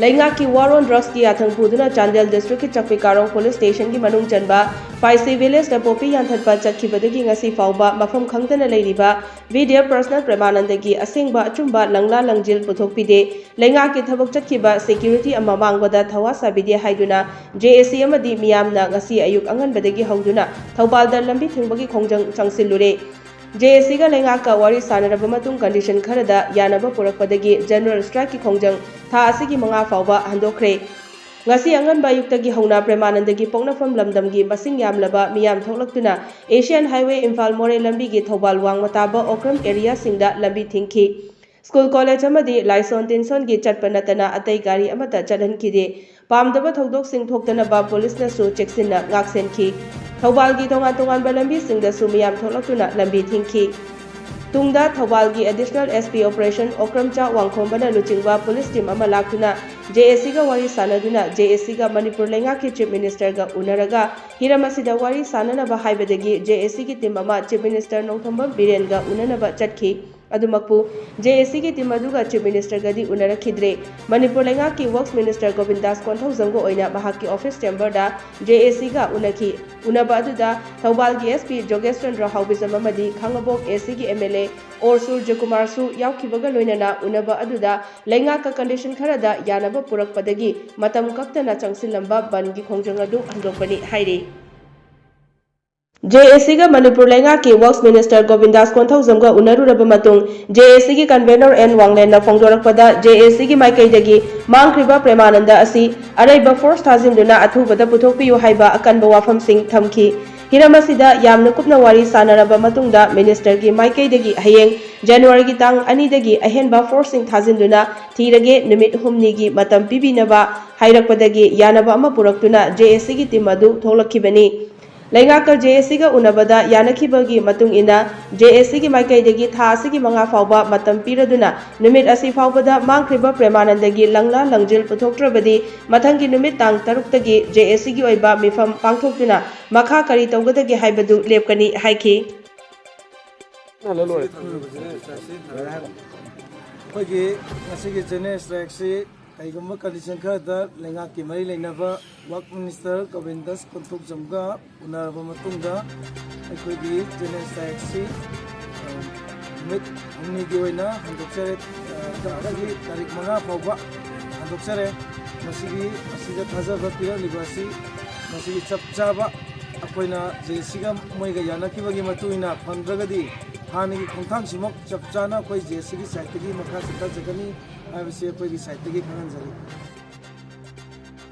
Laingaki war on drugs ki athang puduna Chandel district ki Chakpi Karong police station ki manung chanba Paisi village da popi yanthatpa chatkibadagi ngasi fawba mafam khangtana leiriba video personal Premanandagi asengba achumba langla langjil puthokpide Laingaki thabak chatkiba security amma mangbada thawa sabide haiduna JAC amadi miyamna ngasi ayuk anganbadagi hauduna Thaubalda lambi thingbagi khongjang changsilure JAC ga Laingaka wari sanaraba matung condition kharada yanaba purakpadagi general strike ki khongjang tha asigi manga fawba handokre ngasi anganba yuktagi hauna Premanandagi Pognafam lamdamgi masing yamlaba miyam thoklaktuna Asian Highway Imphal More lambi gi Thobal wangmataba Okram area singda lambi thingki School college amadi Laison Tinson gi chatpa natana atai gari amata chalhankide pamdaba thodok sing thoktanaba police na su cheksinna ngaksenki Thobal gi tongan lambi singda su miyam thoklaktuna lambi thingki Tungda Thobal gi additional SP operation Okramcha wangkhombana luchingba police team ama laktuna JAC ga wari sanaduna JAC ga Manipur Laingaki chief minister ga unaraga hiramasida wari sananaba haibadagi JAC gi team ama chief minister Nongthombam Biren ga unanaba chatki adumakpu JAC gi team aduga chief minister ga di unarakhidre Manipur Laingaki works minister Govindas Konthaujam ga oina mahaki office chamber da JAC ga unaki unaba aduda Thobal gi SP Jogeshchandra Haubisam amadi Khangabok AC gi MLA or Surya Kumar su yaukibaga loinana unaba aduda Laingaka condition kharada yanaba purakpadagi matam kaktana changsilamba bangi khongjang adu handokpani hairi JAC ga Manipur Laingaki works minister Govindas Konthaujam ga unaruraba matung JAC gi convener N Wanglen na phongdorakpada JAC gi maikaidagi mangkriba Premananda asi araiba force thazinduna athubada puthokpiyu haiba akanba wafam sing thamki Hiramasida yamna kupna wari sanaraba matungda minister gi maikaidagi hayeng January gi tang ani dagi ahenba forcing thazinduna thirage numit humni gi matam pibinaba hairakpadagi yanaba ama puraktuna JAC gi timadu tholakibani Laingaka JAC ga unabada yanakibagi matung ina JAC gi maikaidagi tha asigi manga fawba matam piraduna numit asi fawbada mangkriba Premanandagi langla langjil puthoktrabadi mathangi numit tang taruktagi JAC gi oiba mifam pangthoktuna makha kari tawgadagi haibadu lepkani haiki Pagi ngasih jenis reaksi kaigumba condition kada Laingaki mari lainaba work minister Govindas Konthaujam ga unaraba matungda aikogi jenis reaksi mit humni gi oina handoksare dagi tarik manga fawba handoksare masigi asida thajaba piralibasi masigi chapchaba akoina JAC ga moiga yanakibagi matuina phandragadi हानिगी खोंथांग सिमक चपचाना कोई JAC की site की मखा सिता जगनी आबसे कोई की site की खनन जरी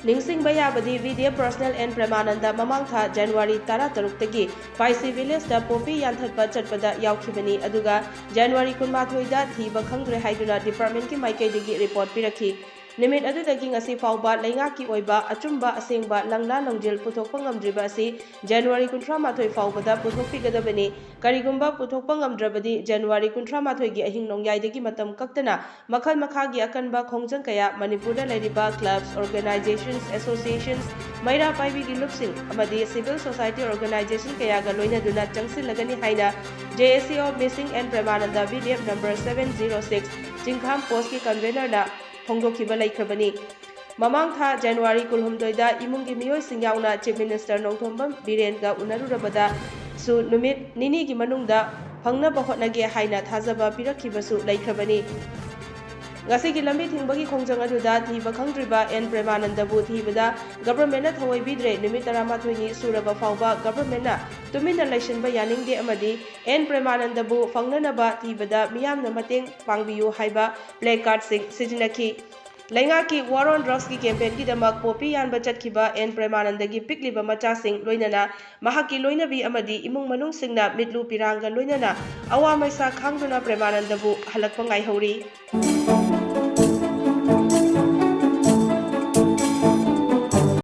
Ningsing bayabadi video personal and Premananda mamang tha January 13 tagi Paisi village da popi yanthatpa chatpada yaukibani aduga January 18 da thiba khangre haiduna department ki maikaidagi report pirakhi Nimit adudagi ngasi fawba Laingaki oiba achumba asengba langla langjil puthokpa ngamdriba asi January 18 fawbada puthokpigadabani karigumba puthokpa ngamdrabadi January 18 gi ahing nongyaidagi matam kaktana makhal makhagi akanba khongjang kaya Manipurda leiriba clubs organizations associations maira paibi gi lupsing amadi civil society organization kaya ga loina duna changsilagani haina JAC of Missing and Premananda VDF number 706 Jingkham post ki convener na Hongdokiba Laikrabani. Mamang tha January 18 da imungi miyoi sing yauna Chief Minister Nongthombam Biren ga unarurabada su numit nini gi manungda phangna bahotnage haina thajaba pirakhibasu laikrabani. Ngasi gi lambi thingbagi khongjang aduda thiba khangdriba N Premananda bu thibada government na thawai bidre numit 13 ni suraba fawba government na tumina election ba yaningde amadi N Premananda bu phangnanaba thibada miyamna mateng pangbiyu haiba placard sing sijinaki Laingaki war on drugs ki campaign ki damak popi yan bachat kiba N Premanandagi pikliba macha sing loinana mahaki loinabi amadi imung manung singna mitlu piranga loinana awa maisa khangduna Premanandabu halakpa ngai hori